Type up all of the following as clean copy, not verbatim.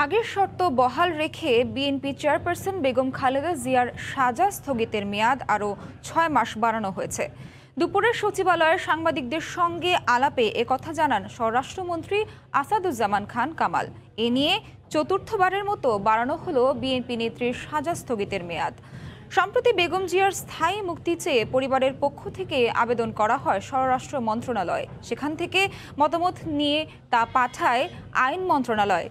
আগের শর্ত বহাল রেখে বিএনপি চেয়ারপারসন বেগম খালেদা জিয়ার সাজা স্থগিতের মেয়াদ আরও ৬ মাস বাড়ানো হয়েছে। দুপুরে সচিবালয়ের সাংবাদিকদের সঙ্গে আলাপে একথা জানান স্বরাষ্ট্রমন্ত্রী আসাদুজ্জামান খান কামাল। এ নিয়ে চতুর্থবারের মতো বাড়ানো হলো বিএনপি নেত্রীর সাজা স্থগিতের মেয়াদ। সম্প্রতি বেগম জিয়ার স্থায়ী মুক্তি চেয়ে পরিবারের পক্ষ থেকে আবেদন করা হয় স্বরাষ্ট্র মন্ত্রণালয়ে। সেখান থেকে মতামত নিয়ে তা পাঠায় আইন মন্ত্রণালয়।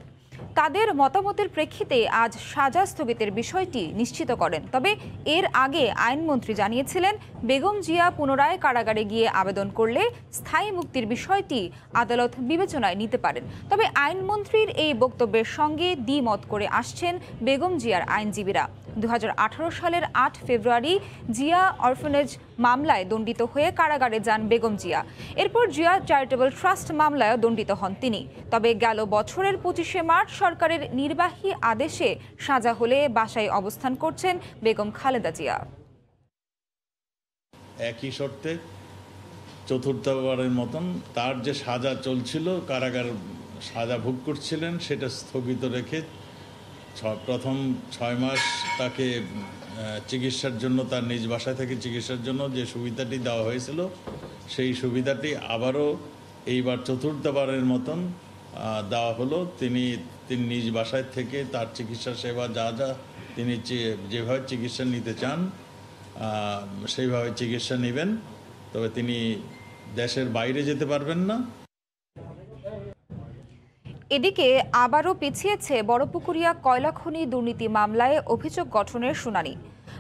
তাদের মতামতের প্রেক্ষিতে আজ সাজা স্থগিতের বিষয়টি নিশ্চিত করেন। তবে এর আগে আইনমন্ত্রী জানিয়েছিলেন, বেগম জিয়া পুনরায় কারাগারে গিয়ে আবেদন করলে স্থায়ী মুক্তির বিষয়টি আদালত বিবেচনায় নিতে পারেন। তবে আইনমন্ত্রীর এই বক্তব্যের সঙ্গে দ্বিমত করে আসছেন বেগম জিয়ার আইনজীবীরা। 2018 সালের 8 ফেব্রুয়ারি জিয়া অরফানেজ মামলায় দণ্ডিত হয়ে কারাগারে যান বেগম জিয়া। এরপর জিয়া চ্যারিটেবল ট্রাস্ট মামলায় দণ্ডিত হন তিনি। তবে গেল বছরের 25শে মার্চ সরকারের নির্বাহী আদেশে সাজা হলে বাসায় অবস্থান করছেন বেগম খালেদা জিয়া। একই শর্তে চতুর্থবারের মতন তার যে সাজা চলছিল, কারাগার সাজা ভোগ করছিলেন, সেটা স্থগিত রেখে প্রথম 6 মাস তাকে চিকিৎসার জন্য, তার নিজ বাসায় থেকে চিকিৎসার জন্য যে সুবিধাটি দেওয়া হয়েছিল, সেই সুবিধাটি আবারও এইবার চতুর্থবারের মতন দেওয়া হলো। তিনি নিজ বাসায় থেকে তার চিকিৎসা সেবা যা তিনি যেভাবে চিকিৎসা নিতে চান সেইভাবে চিকিৎসা নেবেন। তবে তিনি দেশের বাইরে যেতে পারবেন না। এদিকে আবারও পিছিয়েছে বড়পুকুরিয়া কয়লা খনি দুর্নীতি মামলায় অভিযোগ গঠনের শুনানি।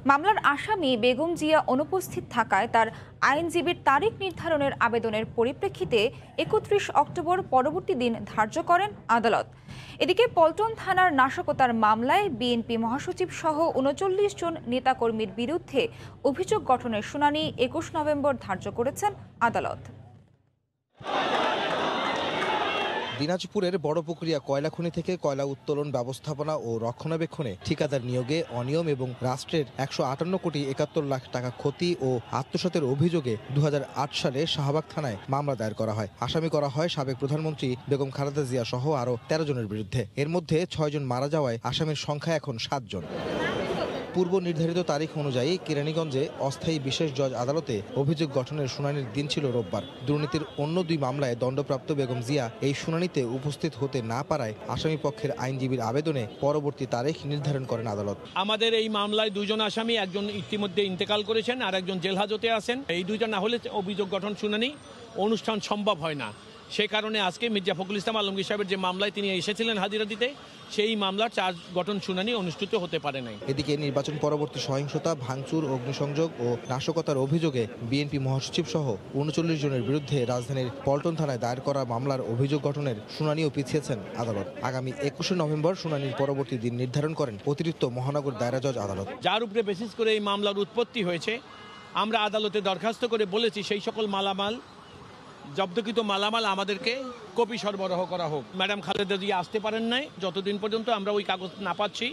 মামলার আসামি বেগম জিয়া অনুপস্থিত থাকায় তার আইনজীবীর তারিখ নির্ধারণের আবেদনের পরিপ্রেক্ষিতে 31 অক্টোবর পরবর্তী দিন ধার্য করেন আদালত। এদিকে পল্টন থানার নাশকতার মামলায় বিএনপি মহাসচিব সহ 39 জন নেতাকর্মীর বিরুদ্ধে অভিযোগ গঠনের শুনানি 21 নভেম্বর ধার্য করেছেন আদালত। দিনাজপুরের বড়পুকুরিয়া কয়লা খনি থেকে কয়লা উত্তোলন, ব্যবস্থাপনা ও রক্ষণাবেক্ষণে ঠিকাদার নিয়োগে অনিয়ম এবং রাষ্ট্রের 158 কোটি 71 লাখ টাকা ক্ষতি ও আত্মসাতের অভিযোগে 2008 সালে শাহবাগ থানায় মামলা দায়ের করা হয়। আসামি করা হয় সাবেক প্রধানমন্ত্রী বেগম খালেদা জিয়া সহ আরও 13 জনের বিরুদ্ধে। এর মধ্যে 6 জন মারা যাওয়ায় আসামির সংখ্যা এখন 7 জন। পূর্ব নির্ধারিত তারিখ অনুযায়ী কেরানীগঞ্জে অস্থায়ী বিশেষ জজ আদালতে অভিযোগ গঠনের শুনানির দিন ছিল রোববার। দুর্নীতির অন্য 2 মামলায় দণ্ডপ্রাপ্ত বেগম জিয়া এই শুনানিতে উপস্থিত হতে না পারায় আসামি পক্ষের আইনজীবীর আবেদনে পরবর্তী তারিখ নির্ধারণ করেন আদালত। আমাদের এই মামলায় 2 জন আসামি, একজন ইতিমধ্যে ইন্তেকাল করেছেন আর একজন জেল হাজতে আছেন। এই 2জন না হলে অভিযোগ গঠন শুনানি অনুষ্ঠান সম্ভব হয় না। সে কারণে আজকে মির্জা ফখরুল ইসলাম আলমগীর সাহেবের যে মামলায় তিনি এসেছিলেন হাজিরা দিতে, সেই মামলার চার্জ গঠন শুনানি অনুষ্ঠিত হতে পারে নাই। এদিকে নির্বাচন পরবর্তী সহিংসতা, ভাঙচুর, অগ্নিসংযোগ ও নাশকতার অভিযোগে বিএনপি মহাসচিব সহ 39 জনের বিরুদ্ধে রাজধানীর পল্টন থানায় দায়ের করা মামলার অভিযোগ গঠনের শুনানিও পিছিয়েছেন আদালত। আগামী 21 নভেম্বর শুনানির পরবর্তী দিন নির্ধারণ করেন অতিরিক্ত মহানগর দায়রা জজ আদালত। যার উপরে বেসিস করে এই মামলার উৎপত্তি হয়েছে, আমরা আদালতে দরখাস্ত করে বলেছি সেই সকল জব্দকৃত মালামাল আমাদেরকে কপি সরবরাহ করা হোক। ম্যাডাম খালেদা জিয়া আসতে পারেন নাই, যতদিন পর্যন্ত আমরা ওই কাগজ না পাচ্ছি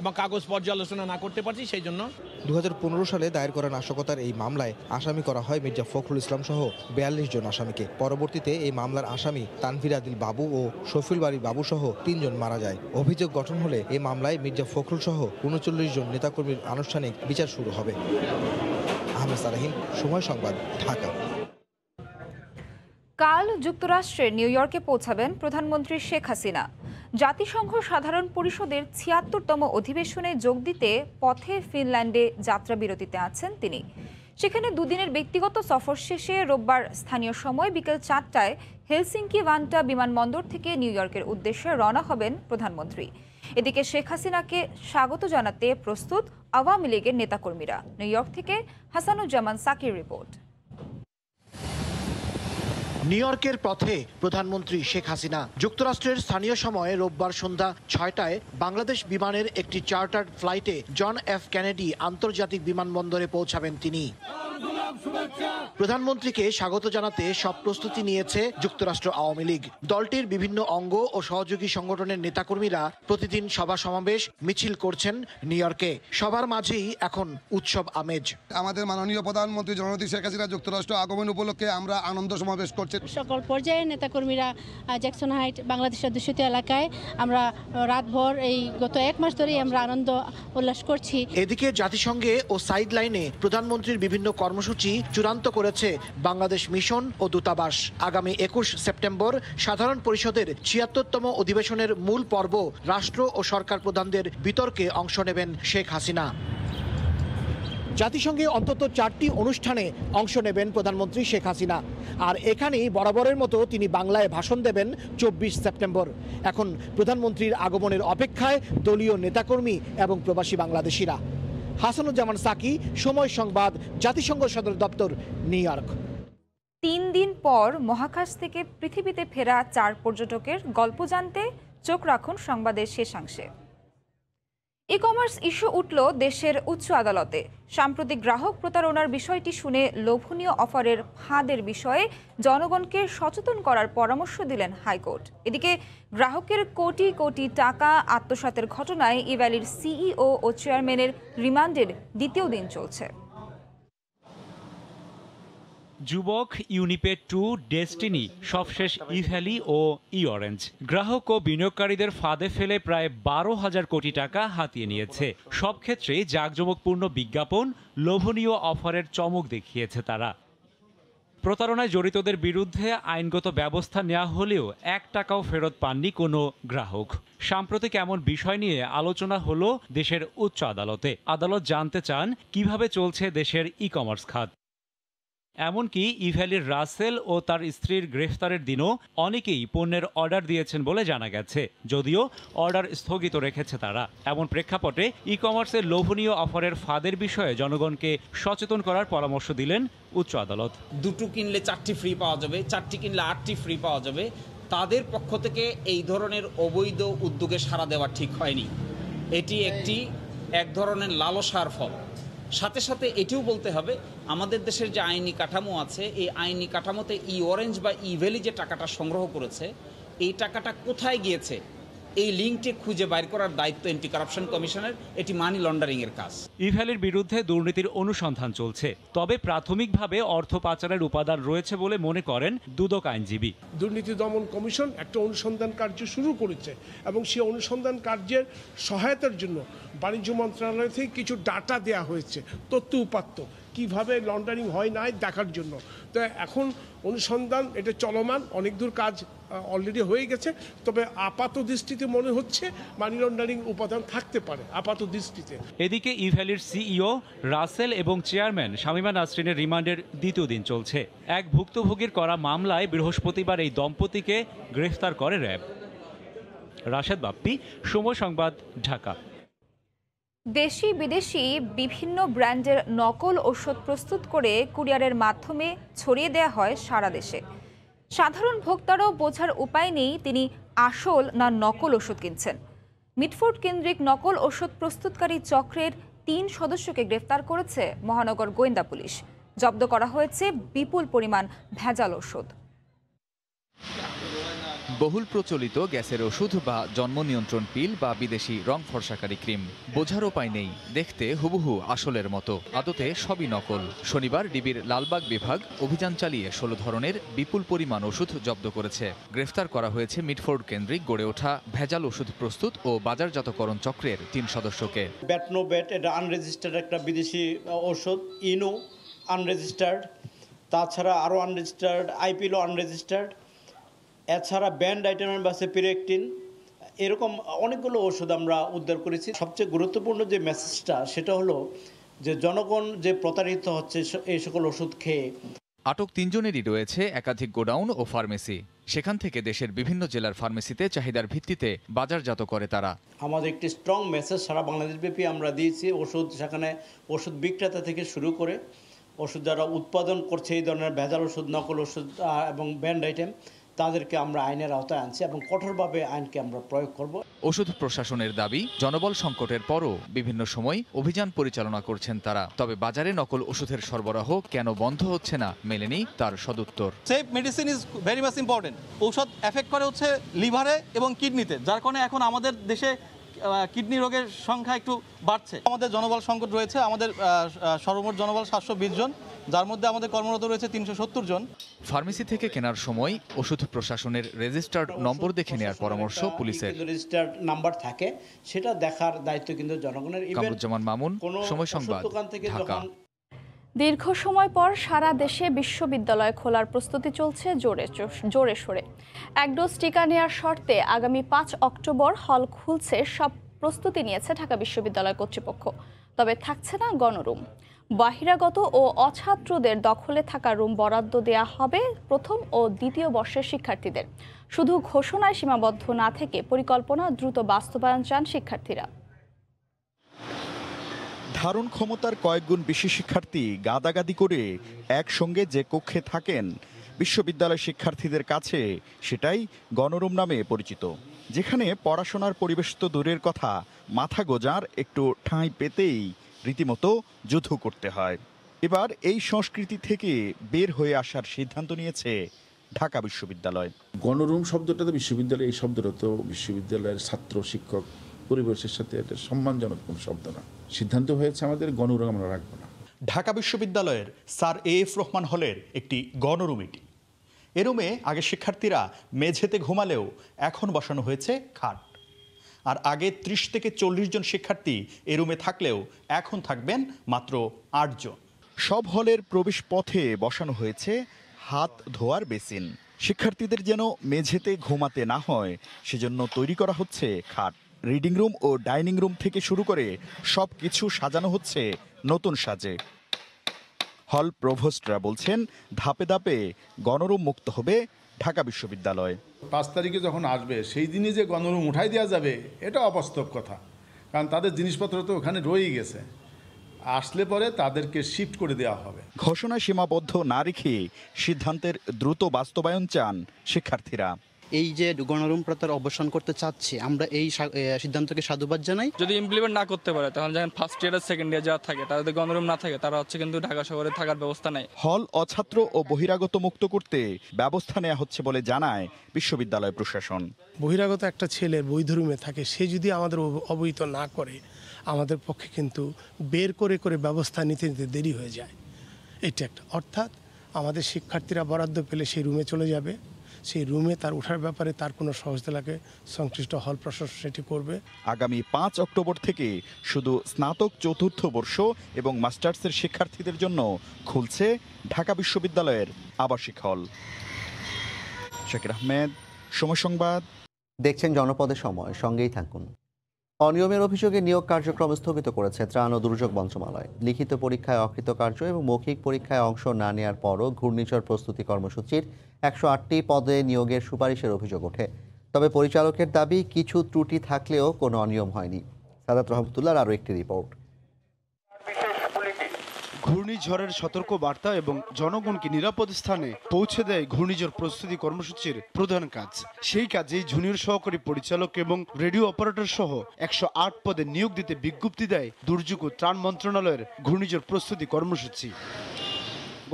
এবং কাগজ পর্যালোচনা না করতে পারছি, সেই জন্য 2015 সালে দায়ের করা নাশকতার এই মামলায় আসামি করা হয় মির্জা ফখরুল ইসলাম সহ 42 জন আসামিকে। পরবর্তীতে এই মামলার আসামি তানভীর আদিল বাবু ও শফিউল বারী বাবু সহ 3 জন মারা যায়। অভিযোগ গঠন হলে এই মামলায় মির্জা ফখরুল সহ 39 জন নেতাকর্মীর আনুষ্ঠানিক বিচার শুরু হবে। আহমেদ সালাহিন, সময় সংবাদ, ঢাকা। কাল যুক্তরাষ্ট্রের নিউ ইয়র্কে পৌঁছাবেন প্রধানমন্ত্রী শেখ হাসিনা। জাতিসংঘ সাধারণ পরিষদের 76তম অধিবেশনে যোগ দিতে পথে ফিনল্যান্ডে যাত্রাবিরতিতে আছেন তিনি। সেখানে 2 দিনের ব্যক্তিগত সফর শেষে রোববার স্থানীয় সময় বিকেল 4টায় হেলসিঙ্কি ভান্টা বিমানবন্দর থেকে নিউ ইয়র্কের উদ্দেশ্যে রওনা হবেন প্রধানমন্ত্রী। এদিকে শেখ হাসিনাকে স্বাগত জানাতে প্রস্তুত আওয়ামী লীগের নেতাকর্মীরা। নিউ ইয়র্ক থেকে হাসানুজ্জামান সাকির রিপোর্ট। নিউ ইয়র্কের পথে প্রধানমন্ত্রী শেখ হাসিনা। যুক্তরাষ্ট্রের স্থানীয় সময়ে রোববার সন্ধ্যা 6টায় বাংলাদেশ বিমানের একটি চার্টার্ড ফ্লাইটে জন এফ কেনেডি আন্তর্জাতিক বিমানবন্দরে পৌঁছাবেন তিনি। প্রধানমন্ত্রীকে স্বাগত জানাতে সব প্রস্তুতি নিয়েছে যুক্তরাষ্ট্র আওয়ামী লীগ। দলটির বিভিন্ন অঙ্গ ও সহযোগী সংগঠনের নেতাকর্মীরা প্রতিদিন সভা সমাবেশ মিছিল করছেন নিউ ইয়র্কে। সবার মাঝেই এখন উৎসব আমেজ। আমাদের মাননীয় প্রধানমন্ত্রী জননেত্রী শেখ হাসিনা যুক্তরাষ্ট্র আগমন উপলক্ষে আমরা আনন্দ সমাবেশ করছি। সকল পর্যায়ের নেতাকর্মীরা জ্যাকসন হাইট বাংলাদেশ অধ্যুষিত এলাকায় আমরা রাতভর এই গত 1 মাস ধরেই আমরা আনন্দ উল্লাস করছি। এদিকে জাতিসংঘে ও সাইড লাইনে প্রধানমন্ত্রীর বিভিন্ন কর্মসূচি চূড়ান্ত করেছে বাংলাদেশ মিশন ও দূতাবাস। আগামী 21 সেপ্টেম্বর সাধারণ পরিষদের ৭৬তম অধিবেশনের মূল পর্ব রাষ্ট্র ও সরকার প্রধানদের বিতর্কে অংশ নেবেন শেখ হাসিনা। জাতিসংঘে অন্তত 4টি অনুষ্ঠানে অংশ নেবেন প্রধানমন্ত্রী শেখ হাসিনা। আর এখানেই বরাবরের মতো তিনি বাংলায় ভাষণ দেবেন 24 সেপ্টেম্বর। এখন প্রধানমন্ত্রীর আগমনের অপেক্ষায় দলীয় নেতাকর্মী এবং প্রবাসী বাংলাদেশিরা। হাসানুজ্জামান সাকি, সময় সংবাদ, জাতিসংঘ সদর দপ্তর, নিউ ইয়র্ক। 3 দিন পর মহাকাশ থেকে পৃথিবীতে ফেরা 4 পর্যটকের গল্প জানতে চোখ রাখুন সংবাদের শেষাংশে। ই কমার্স ইস্যু উঠল দেশের উচ্চ আদালতে। সাম্প্রতিক গ্রাহক প্রতারণার বিষয়টি শুনে লোভনীয় অফারের ফাঁদের বিষয়ে জনগণকে সচেতন করার পরামর্শ দিলেন হাইকোর্ট। এদিকে গ্রাহকের কোটি কোটি টাকা আত্মসাতের ঘটনায় ইভ্যালির সিইও ও চেয়ারম্যানের রিমান্ডের দ্বিতীয় দিন চলছে। যুবক, ইউনিপে 2, ডেস্টিনি, সবশেষ ইভ্যালি ও ই অরেঞ্জ গ্রাহক ও বিনিয়োগকারীদের ফাঁদে ফেলে প্রায় 12,000 কোটি টাকা হাতিয়ে নিয়েছে। সব ক্ষেত্রেই জাঁকজমকপূর্ণ বিজ্ঞাপন, লোভনীয় অফারের চমক দেখিয়েছে তারা। প্রতারণায় জড়িতদের বিরুদ্ধে আইনগত ব্যবস্থা নেওয়া হলেও 1 টাকাও ফেরত পাননি কোনো গ্রাহক। সাম্প্রতিক এমন বিষয় নিয়ে আলোচনা হলো দেশের উচ্চ আদালতে। আদালত জানতে চান কিভাবে চলছে দেশের ই কমার্স খাত। এমনকি ইভ্যালির রাসেল ও তার স্ত্রীর গ্রেফতারের দিনও অনেকেই পণ্যের অর্ডার দিয়েছেন বলে জানা গেছে, যদিও অর্ডার স্থগিত রেখেছে তারা। এমন প্রেক্ষাপটে ই কমার্সের লোভনীয় অফারের ফাঁদের বিষয়ে জনগণকে সচেতন করার পরামর্শ দিলেন উচ্চ আদালত। 2টো কিনলে 4টি ফ্রি পাওয়া যাবে, 4টি কিনলে 8টি ফ্রি পাওয়া যাবে। তাদের পক্ষ থেকে এই ধরনের অবৈধ উদ্যোগে সাড়া দেওয়া ঠিক হয়নি। এটি এক ধরনের লালসার ফল। সাথে সাথে এটিও বলতে হবে, আমাদের দেশের যে আইনি কাঠামো আছে, এই আইনি কাঠামোতে ই অরেঞ্জ বা ইভ্যালি যে টাকাটা সংগ্রহ করেছে, এই টাকাটা কোথায় গিয়েছে এই লিঙ্কটি খুঁজে বাইর করার দায়িত্ব অ্যান্টি কারাপশন কমিশনের। এটি মানি লন্ডারিং এর কাজ। ইভ্যালির বিরুদ্ধে দুর্নীতির অনুসন্ধান চলছে, তবে প্রাথমিকভাবে অর্থ পাচারের উপাদান রয়েছে বলে মনে করেন দুদক আইনজীবী। দুর্নীতি দমন কমিশন একটা অনুসন্ধান কার্য শুরু করেছে এবং সেই অনুসন্ধান কার্যের সহায়তার জন্য বাণিজ্য মন্ত্রণালয় থেকে কিছু ডাটা দেওয়া হয়েছে, তথ্য উপাত্ত কিভাবে লন্ডারিং হয় না দেখার জন্য। তো এখন অনুসন্ধান এটা চলমান, অনেক দূর কাজ অলরেডি হয়ে গেছে। তবে আপাত দৃষ্টিতে মনে হচ্ছে মানি লন্ডারিং উপাদান থাকতে পারে আপাত দৃষ্টিতে। এদিকে ইভ্যালির সিইও রাসেল এবং চেয়ারম্যান শামীমা নাসরিনের রিমান্ডের দ্বিতীয় দিন চলছে। এক ভুক্তভোগীর করা মামলায় বৃহস্পতিবার এই দম্পতিকে গ্রেফতার করে র্যাব। রাশেদ বাপ্পি, সময় সংবাদ, ঢাকা। দেশি বিদেশি বিভিন্ন ব্র্যান্ডের নকল ওষুধ প্রস্তুত করে কুরিয়ারের মাধ্যমে ছড়িয়ে দেওয়া হয় সারা দেশে। সাধারণ ভোক্তারাও বোঝার উপায় নেই তিনি আসল না নকল ওষুধ কিনছেন। মিটফোর্ড কেন্দ্রিক নকল ওষুধ প্রস্তুতকারী চক্রের 3 সদস্যকে গ্রেফতার করেছে মহানগর গোয়েন্দা পুলিশ। জব্দ করা হয়েছে বিপুল পরিমাণ ভেজাল ওষুধ। বহুল প্রচলিত গ্যাসের ওষুধ বা জন্ম নিয়ন্ত্রণ পিল বা বিদেশি রং ফর্সাকারী ক্রিম, বোঝার উপায় নেই, দেখতে হুবহু আসলের মতো, আদতে সবই নকল। শনিবার ডিবির লালবাগ বিভাগ অভিযান চালিয়ে 16 ধরনের বিপুল পরিমাণ ওষুধ জব্দ করেছে। গ্রেফতার করা হয়েছে মিটফোর্ড কেন্দ্রিক গড়ে ওঠা ভেজাল ওষুধ প্রস্তুত ও বাজারজাতকরণ চক্রের 3 সদস্যকে। ব্যাটনোবেট এটা আনরেজিস্টার্ড একটা বিদেশি ওষুধ, ইনো আনরেজিস্টার্ড, তাছাড়া আরও আনরেজিস্টার্ড, আইপিলও আনরেজিস্টার্ড, এছাড়া ব্যান্ড আইটেমের বাসে পিরেকটিন, এরকম অনেকগুলো ওষুধ আমরা উদ্ধার করেছি। সবচেয়ে গুরুত্বপূর্ণ যে মেসেজটা সেটা হলো যে জনগণ যে প্রতারিত হচ্ছে এই সকল ওষুধ খেয়ে। আটক 3 জনেরই রয়েছে একাধিক গোডাউন ও ফার্মেসি। সেখান থেকে দেশের বিভিন্ন জেলার ফার্মেসিতে চাহিদার ভিত্তিতে বাজারজাত করে তারা। আমাদের একটি স্ট্রং মেসেজ সারা বাংলাদেশব্যাপী আমরা দিয়েছি। ওষুধ সেখানে ওষুধ বিক্রেতা থেকে শুরু করে ওষুধ যারা উৎপাদন করছে এই ধরনের ভেজাল ওষুধ, নকল ওষুধ এবং ব্যান্ড আইটেম, তাদেরকে আমরা আইনের আওতায় আনছি এবং কঠোরভাবে আইনকে আমরা প্রয়োগ করব। ওষুধ প্রশাসনের দাবি, জনবল সংকটের পরও বিভিন্ন সময় অভিযান পরিচালনা করছেন তারা। তবে বাজারে নকল ওষুধের সরবরাহ কেন বন্ধ হচ্ছে না মেলেনি তার সদুত্তর। Safe medicine is very much important. ঔষধ এফেক্ট করে হচ্ছে লিভারে এবং কিডনিতে, যার কারণে এখন আমাদের দেশে কিডনি রোগের সংখ্যা একটু বাড়ছে। আমাদের জনবল সংকট রয়েছে, আমাদের সর্বমোট জনবল 720 জন, যার মধ্যে আমাদের কর্মরত রয়েছে 370 জন। ফার্মেসি থেকে কেনার সময় ওষুধ প্রশাসনের রেজিস্টার্ড নম্বর দেখে নেওয়ার পরামর্শ পুলিশের। রেজিস্টার্ড নাম্বার থাকে, সেটা দেখার দায়িত্ব কিন্তু জনগণের। কামরুজ্জামান মামুন, সময় সংবাদ, ঢাকা। দীর্ঘ সময় পর সারা দেশে বিশ্ববিদ্যালয় খোলার প্রস্তুতি চলছে জোরে সোরে। এক ডোজ টিকা নেওয়ার শর্তে আগামী 5 অক্টোবর হল খুলছে সব প্রস্তুতি নিয়েছে ঢাকা বিশ্ববিদ্যালয় কর্তৃপক্ষ। তবে থাকছে না গণরুম। বহিরাগত ও অছাত্রদের দখলে থাকা রুম বরাদ্দ দেয়া হবে প্রথম ও দ্বিতীয় বর্ষের শিক্ষার্থীদের। শুধু ঘোষণায় সীমাবদ্ধ না থেকে পরিকল্পনা দ্রুত বাস্তবায়ন চান শিক্ষার্থীরা। ধারণ ক্ষমতার কয়েকগুণ বেশি শিক্ষার্থী গাদাগাদি করে একসঙ্গে যে কক্ষে থাকেন, বিশ্ববিদ্যালয় শিক্ষার্থীদের কাছে সেটাই গণরুম নামে পরিচিত। যেখানে পড়াশোনার পরিবেশ তো দূরের কথা, মাথা গোজার একটু ঠাঁই পেতেই রীতিমতো যুদ্ধ করতে হয়। এবার এই সংস্কৃতি থেকে বের হয়ে আসার সিদ্ধান্ত নিয়েছে ঢাকা বিশ্ববিদ্যালয়। গণরুম শব্দটা তো বিশ্ববিদ্যালয়, এই শব্দটা তো বিশ্ববিদ্যালয়ের ছাত্র শিক্ষক পরিবেশের সাথে এটা সম্মানজনক কোনো শব্দ না। সিদ্ধান্ত হয়েছে আমাদের গণরুম আমরা রাখবো না। ঢাকা বিশ্ববিদ্যালয়ের স্যার এএফ রহমান হলের একটি গণরুম এটি। এ রুমে আগে শিক্ষার্থীরা মেঝেতে ঘুমালেও এখন বসানো হয়েছে খাট। আর আগে 30 থেকে 40 জন শিক্ষার্থী এ রুমে থাকলেও এখন থাকবেন মাত্র 8 জন। সব হলের প্রবেশ পথে বসানো হয়েছে হাত ধোয়ার বেসিন। শিক্ষার্থীদের যেন মেঝেতে ঘুমাতে না হয় সেজন্য তৈরি করা হচ্ছে খাট। রিডিং রুম ও ডাইনিং রুম থেকে শুরু করে সব কিছু সাজানো হচ্ছে নতুন সাজে। হল প্রভোস্টরা বলছেন ধাপে ধাপে গণরুম মুক্ত হবে ঢাকা বিশ্ববিদ্যালয়। 5 তারিখে যখন আসবে সেই দিনই যে গণরুম উঠাই দেওয়া যাবে এটা অবাস্তব কথা, কারণ তাদের জিনিসপত্র তো ওখানে রয়েই গেছে। আসলে পরে তাদেরকে শিফট করে দেওয়া হবে। ঘোষণায় সীমাবদ্ধ না রেখে সিদ্ধান্তের দ্রুত বাস্তবায়ন চান শিক্ষার্থীরা। এই যে গণরুম প্রথার অবসান করতে চাচ্ছে, আমরা এই সিদ্ধান্তকে সাধুবাদ জানাই। যদি ইমপ্লিমেন্ট না করতে পারে তাহলে যেমন ফার্স্ট ইয়ার আর সেকেন্ড ইয়ার যারা থাকে তাদের গণরুম না থাকে, তারা হচ্ছে কিন্তু ঢাকা শহরে থাকার ব্যবস্থা নেই। হল অছাত্র ও বহিরাগত মুক্ত করতে ব্যবস্থা নেওয়া হচ্ছে বলে জানায় বিশ্ববিদ্যালয় প্রশাসন। বহিরাগত একটা ছেলের বৈধ রুমে থাকে, সে যদি আমাদের অবহিত না করে আমাদের পক্ষে কিন্তু বের করে করে ব্যবস্থা নিতে নিতে দেরি হয়ে যায়। এটা একটা, অর্থাৎ আমাদের শিক্ষার্থীরা বরাদ্দ পেলে সেই রুমে চলে যাবে, সেই রুমে তার ওঠার ব্যাপারে তার কোনো সহজতা লাগে সংশ্লিষ্ট হল প্রশাসন সেটি করবে। আগামী 5 অক্টোবর থেকে শুধু স্নাতক চতুর্থ বর্ষ এবং মাস্টার্সের শিক্ষার্থীদের জন্য খুলছে ঢাকা বিশ্ববিদ্যালয়ের আবাসিক হল। শাকির আহমেদ, সময় সংবাদ। দেখছেন জনপদের সময়, সঙ্গেই থাকুন। অনিয়মের অভিযোগে নিয়োগ কার্যক্রম স্থগিত করেছে ত্রাণ ও দুর্যোগ মন্ত্রণালয়। লিখিত পরীক্ষায় অকৃতকার্য এবং মৌখিক পরীক্ষায় অংশ না নেওয়ার পরও ঘূর্ণিঝড় প্রস্তুতি কর্মসূচির 108টি পদে নিয়োগের সুপারিশের অভিযোগ ওঠে। তবে পরিচালকের দাবি কিছু ত্রুটি থাকলেও কোনো অনিয়ম হয়নি। সাদাত রহমতুল্লাহর আরও একটি রিপোর্ট। ঘূর্ণিঝড়ের সতর্ক বার্তা এবং জনগণকে নিরাপদ স্থানে পৌঁছে দেয় ঘূর্ণিঝড় প্রস্তুতি কর্মসূচির প্রধান কাজ। সেই কাজেই জুনিয়র সহকারী পরিচালক এবং রেডিও অপারেটর সহ 108 পদে নিয়োগ দিতে বিজ্ঞপ্তি দেয় দুর্যোগ ও ত্রাণ মন্ত্রণালয়ের ঘূর্ণিঝড় প্রস্তুতি কর্মসূচি।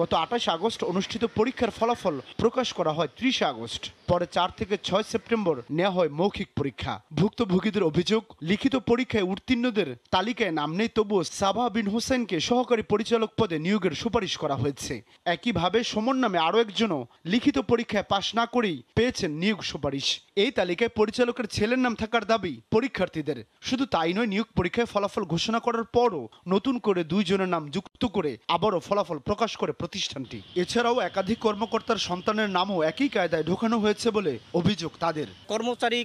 গত 28 আগস্ট অনুষ্ঠিত পরীক্ষার ফলাফল প্রকাশ করা হয় 30 আগস্ট। পরে 4 থেকে 6 সেপ্টেম্বর নেওয়া হয় মৌখিক পরীক্ষা। ভুক্তভোগীদের অভিযোগ, লিখিত পরীক্ষায় উত্তীর্ণদের তালিকায় নাম নেই, তবুও সাবাহ বিন হোসেনকে সহকারী পরিচালক পদে নিয়োগের সুপারিশ করা হয়েছে। একইভাবে সমন নামে আরও একজনও লিখিত পরীক্ষায় পাশ না করেই পেয়েছেন নিয়োগ সুপারিশ। এই তালিকায় পরিচালকের ছেলের নাম থাকার দাবি পরীক্ষার্থীদের। শুধু তাই নয়, নিয়োগ পরীক্ষায় ফলাফল ঘোষণা করার পরও নতুন করে 2 জনের নাম যুক্ত করে আবারও ফলাফল প্রকাশ করে প্রতিষ্ঠানটি। এছাড়াও একাধিক কর্মকর্তার সন্তানের নামও একই কায়দায় ঢোকানো হয়েছে বলে অভিযোগ তাদের।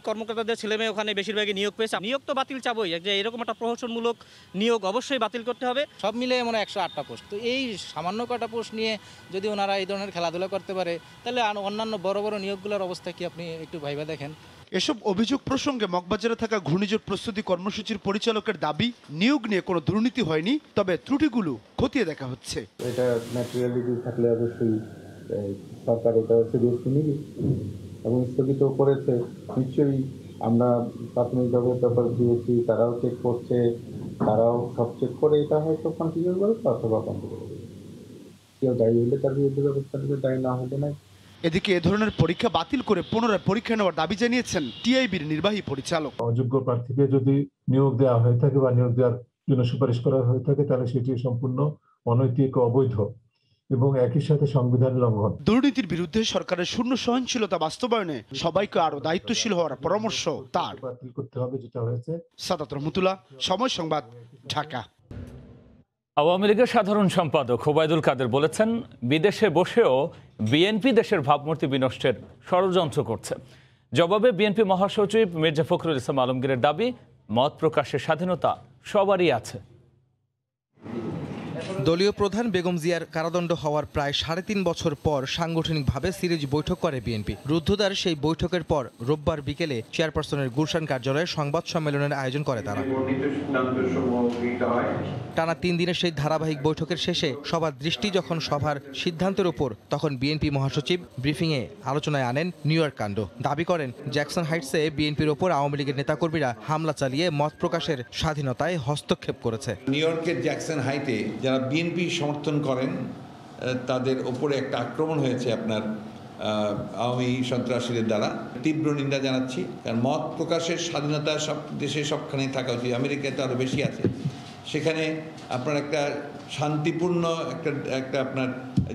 কর্মকর্তাদের ছেলে মেয়ে ওখানে বেশিরভাগই নিয়োগ পেয়েছে। নিয়োগ তো বাতিল চাবই, যে এরকম একটা প্রহসনমূলক নিয়োগ অবশ্যই বাতিল করতে হবে। সব মিলে মনে 108টা পোস্ট। তো এই সামান্য কটা পোস্ট নিয়ে যদি ওনারা এই ধরনের খেলাধুলা করতে পারে, তাহলে অন্যান্য বড় বড় নিয়োগগুলোর অবস্থা কি আপনি একটু ভাইবা দেখেন। এসব অভিযোগ প্রসঙ্গে মগবাজারে থাকা ঘূর্ণিঝড় প্রস্তুতি কর্মসূচির পরিচালকের দাবি, নিয়োগ নিয়ে কোনো দুর্নীতি হয়নি, তবে ত্রুটিগুলো খতিয়ে দেখা হচ্ছে। এটা ম্যাটেরিয়ালিটি থাকলে অবশ্যই সরকার এটা সিরিয়াসলি নিবে এবং স্থগিত করেছে, নিশ্চয়ই আমরা প্রাথমিকভাবে ব্যাপার দিয়েছি, তারাও চেক করছে, তারাও সব চেক করে এটা হয়তো কন্টিনিউ করবে অথবা কন্টিনিউ করবে। কেউ দায়ী হলে তার বিরুদ্ধে ব্যবস্থা নেবে, দায়ী না হলে নাই। এদিকে এ ধরনের পরীক্ষা বাতিল করে পুনরায় পরীক্ষা নেওয়ার দাবি জানিয়েছেন টিআইবির নির্বাহী পরিচালক। অযোগ্য প্রার্থীকে যদি নিয়োগ দেওয়া হয়ে থাকে বা নিয়োগ দেওয়ার জন্য সুপারিশ করা হয়ে থাকে তাহলে সেটি সম্পূর্ণ অনৈতিক, অবৈধ এবং একই সাথে সংবিধান লঙ্ঘন। দুর্নীতির বিরুদ্ধে সরকারের শূন্য সহনশীলতা বাস্তবায়নে সবাইকে আরো দায়িত্বশীল হওয়ার পরামর্শ তার। বাতিল করতে হবে যেটা হয়েছে। সাদাত রহমতুল্লাহ, সময় সংবাদ, ঢাকা। আওয়ামী লীগের সাধারণ সম্পাদক ওবায়দুল কাদের বলেছেন, বিদেশে বসেও বিএনপি দেশের ভাবমূর্তি বিনষ্টের ষড়যন্ত্র করছে। জবাবে বিএনপি মহাসচিব মির্জা ফখরুল ইসলাম আলমগীরের দাবি, মত প্রকাশের স্বাধীনতা সবারই আছে। দলীয় প্রধান বেগম জিয়ার কারাদণ্ড হওয়ার প্রায় 3.5 বছর পর সাংগঠনিকভাবে সিরিজ বৈঠক করে বিএনপি। রুদ্ধদ্বার সেই বৈঠকের পর রোববার বিকেলে চেয়ারপারসনের গুলশান কার্যালয়ে সংবাদ সম্মেলনের আয়োজন করে তারা। টানা 3 দিনের সেই ধারাবাহিক বৈঠকের শেষে সবার দৃষ্টি যখন সভার সিদ্ধান্তের উপর, তখন বিএনপি মহাসচিব ব্রিফিংয়ে আলোচনায় আনেন নিউ ইয়র্ক কাণ্ড। দাবি করেন, জ্যাকসন হাইটসে বিএনপির ওপর আওয়ামী লীগের নেতাকর্মীরা হামলা চালিয়ে মত প্রকাশের স্বাধীনতায় হস্তক্ষেপ করেছে। নিউ ইয়র্কের জ্যাকসন হাইটে যারা বিএনপি সমর্থন করেন তাদের ওপরে একটা আক্রমণ হয়েছে আপনার আওয়ামী সন্ত্রাসীদের দ্বারা। তীব্র নিন্দা জানাচ্ছি, কারণ মত প্রকাশের স্বাধীনতা সব দেশে সবখানেই থাকা উচিত। আমেরিকায় তো আরও বেশি আছে। সেখানে আপনার একটা শান্তিপূর্ণ একটা আপনার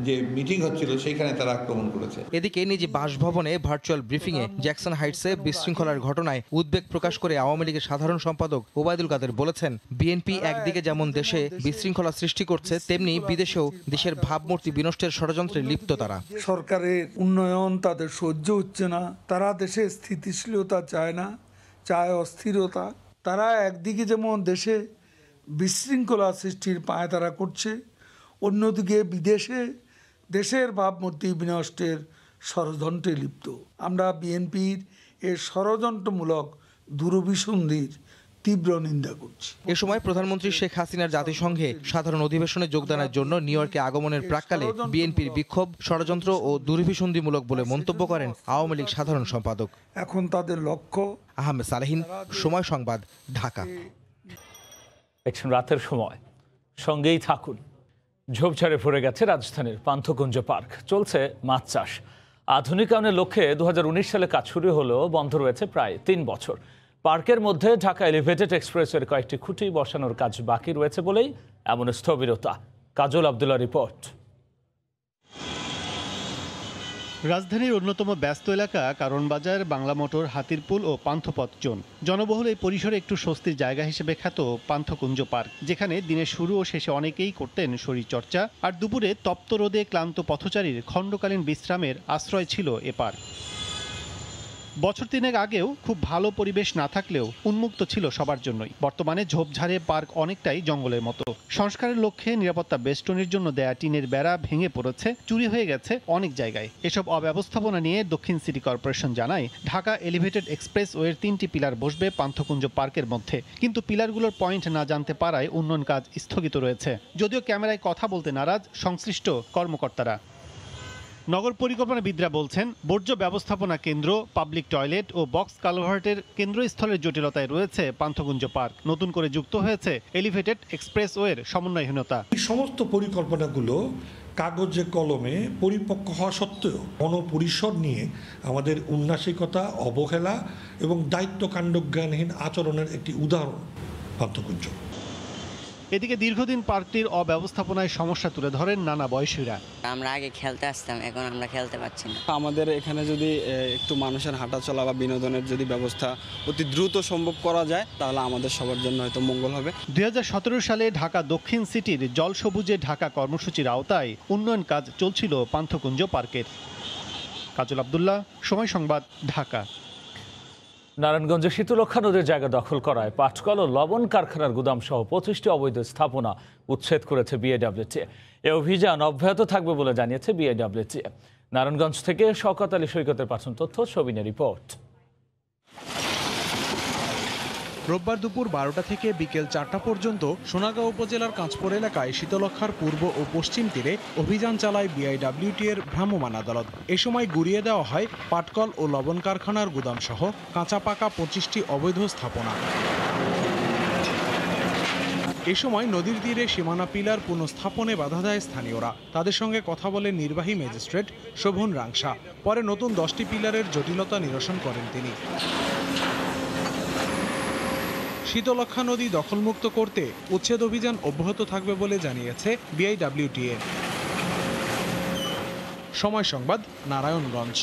যে মিটিং হচ্ছিল সেইখানে তারা আক্রমণ করেছে। এদিকে নিজে বাসভবনে ভার্চুয়াল ব্রিফিংয়ে জ্যাকসন হাইটসে বিশৃঙ্খলার ঘটনায় উদ্বেগ প্রকাশ করে আওয়ামী লীগের সাধারণ সম্পাদক ওবায়দুল কাদের বলেছেন, বিএনপি একদিকে যেমন দেশে বিশৃঙ্খলা সৃষ্টি করছে, তেমনি বিদেশেও দেশের ভাবমূর্তি বিনষ্টের ষড়যন্ত্রে লিপ্ত তারা। সরকারের উন্নয়ন তাদের সহ্য হচ্ছে না, তারা দেশে স্থিতিশীলতা চায় না, চায় অস্থিরতা। তারা একদিকে যেমন দেশে বিশৃঙ্খলা সৃষ্টির পায়তারা করছে, অন্যদিকে বিদেশে দেশের ভাবমূর্তি বিনষ্টের ষড়যন্ত্রে লিপ্ত। আমরা বিএনপির এর ষড়যন্ত্রমূলক দূরভিসন্ধির তীব্র নিন্দা করছি। এ সময় প্রধানমন্ত্রী শেখ হাসিনার জাতিসংঘে সাধারণ অধিবেশনে যোগদানের জন্য নিউ ইয়র্কে আগমনের প্রাক্কালে বিএনপির বিক্ষোভ ষড়যন্ত্র ও দূরভিসন্ধিমূলক বলে মন্তব্য করেন আওয়ামী লীগ সাধারণ সম্পাদক। এখন তাদের লক্ষ্য। আহমেদ সালেহিন, সময় সংবাদ, ঢাকা। দেখছেন রাতের সময়, সঙ্গেই থাকুন। ঝোপঝাড়ে ভরে গেছে রাজধানীর পান্থকুঞ্জ পার্ক, চলছে মাছ চাষ। আধুনিকায়নের লক্ষ্যে 2019 সালে কাজ শুরু হলেও বন্ধ রয়েছে প্রায় 3 বছর। পার্কের মধ্যে ঢাকা এলিভেটেড এক্সপ্রেসের কয়েকটি খুঁটি বসানোর কাজ বাকি রয়েছে বলেই এমন স্থবিরতা। কাজল আব্দুল্লাহ রিপোর্ট। রাজধানীর অন্যতম ব্যস্ত এলাকা কারণ বাজার, বাংলা মোটর, হাতিরপুল ও পান্থপথ জোন। জনবহুল এই পরিসরে একটু স্বস্তির জায়গা হিসেবে খ্যাত পান্থকুঞ্জ পার্ক, যেখানে দিনের শুরু ও শেষে অনেকেই করতেন শরীরচর্চা, আর দুপুরে তপ্ত রোদে ক্লান্ত পথচারীর খণ্ডকালীন বিশ্রামের আশ্রয় ছিল এ পার্ক। বছর 3 আগেও খুব ভালো পরিবেশ না থাকলেও উন্মুক্ত ছিল সবার জন্যই। বর্তমানে ঝোপঝাড়ে পার্ক অনেকটাই জঙ্গলের মতো। সংস্কারের লক্ষ্যে নিরাপত্তা বেষ্টনীর জন্য দেয়া টিনের বেড়া ভেঙে পড়েছে, চুরি হয়ে গেছে অনেক জায়গায়। এসব অব্যবস্থাপনা নিয়ে দক্ষিণ সিটি কর্পোরেশন জানায়, ঢাকা এলিভেটেড এক্সপ্রেসওয়ের 3টি পিলার বসবে পান্থকুঞ্জ পার্কের মধ্যে, কিন্তু পিলারগুলোর পয়েন্ট না জানতে পারায় উন্নয়ন কাজ স্থগিত রয়েছে। যদিও ক্যামেরায় কথা বলতে নারাজ সংশ্লিষ্ট কর্মকর্তারা। নগর পরিকল্পনাবিদরা বলছেন, বর্জ্য ব্যবস্থাপনা কেন্দ্র, পাবলিক টয়লেট ও বক্স কালভার্টের কেন্দ্রস্থলের জটিলতায় রয়েছে পান্থকুঞ্জ পার্ক। নতুন করে যুক্ত হয়েছে এলিভেটেড এক্সপ্রেসওয়ের সমন্বয়হীনতা। এই সমস্ত পরিকল্পনাগুলো কাগজে কলমে পরিপক্ক হওয়া সত্ত্বেও গণপরিষদ নিয়ে আমাদের উন্নাসিকতা, অবহেলা এবং দায়িত্ব কাণ্ডজ্ঞানহীন আচরণের একটি উদাহরণ পান্থকুঞ্জ। এদিকে দীর্ঘদিন পার্কটির অব্যবস্থাপনায় সমস্যা তুলে ধরেন নানা বয়সীরা। আমরা আগে খেলতে আসতাম, এখন আমরা খেলতে পারছি না। আমাদের এখানে যদি একটু মানুষের হাঁটাচলা বা বিনোদনের যদি ব্যবস্থা অতি দ্রুত সম্ভব করা যায়, তাহলে আমাদের সবার জন্য হয়তো মঙ্গল হবে। 2017 সালে ঢাকা দক্ষিণ সিটির জল সবুজে ঢাকা কর্মসূচির আওতায় উন্নয়ন কাজ চলছিল পান্থকুঞ্জ পার্কের। কাজল আব্দুল্লাহ, সময় সংবাদ, ঢাকা। নারায়ণগঞ্জে শীতলক্ষা নদীর জায়গা দখল করায় পাটকল ও লবণ কারখানার গুদাম সহ 25টি অবৈধ স্থাপনা উচ্ছেদ করেছে বিএডব্লিউটি। এ অভিযান অব্যাহত থাকবে বলে জানিয়েছে বিএডব্লিউটি। নারায়ণগঞ্জ থেকে শওকত আলী সৈকতের পাঠানো তথ্য, সবিনের রিপোর্ট। রোববার দুপুর 12টা থেকে বিকেল 4টা পর্যন্ত সোনাগাঁও উপজেলার কাঁচপুর এলাকায় শীতলক্ষার পূর্ব ও পশ্চিম তীরে অভিযান চালায় বিআইডব্লিউটি এর ভ্রাম্যমাণ আদালত। এ সময় গুড়িয়ে দেওয়া হয় পাটকল ও লবণ কারখানার গুদাম সহ কাঁচা পাকা 25টি অবৈধ স্থাপনা। এ সময় নদীর তীরে সীমানা পিলার পুনঃস্থাপনে বাধা দেয় স্থানীয়রা। তাদের সঙ্গে কথা বলে নির্বাহী ম্যাজিস্ট্রেট শোভন রাংসা। পরে নতুন 10টি পিলারের জটিলতা নিরসন করেন তিনি। শীতলক্ষা নদী দখলমুক্ত করতে উচ্ছেদ অভিযান অব্যাহত থাকবে বলে জানিয়েছে বিআইডব্লিউটিএ। সময় সংবাদ, নারায়ণগঞ্জ।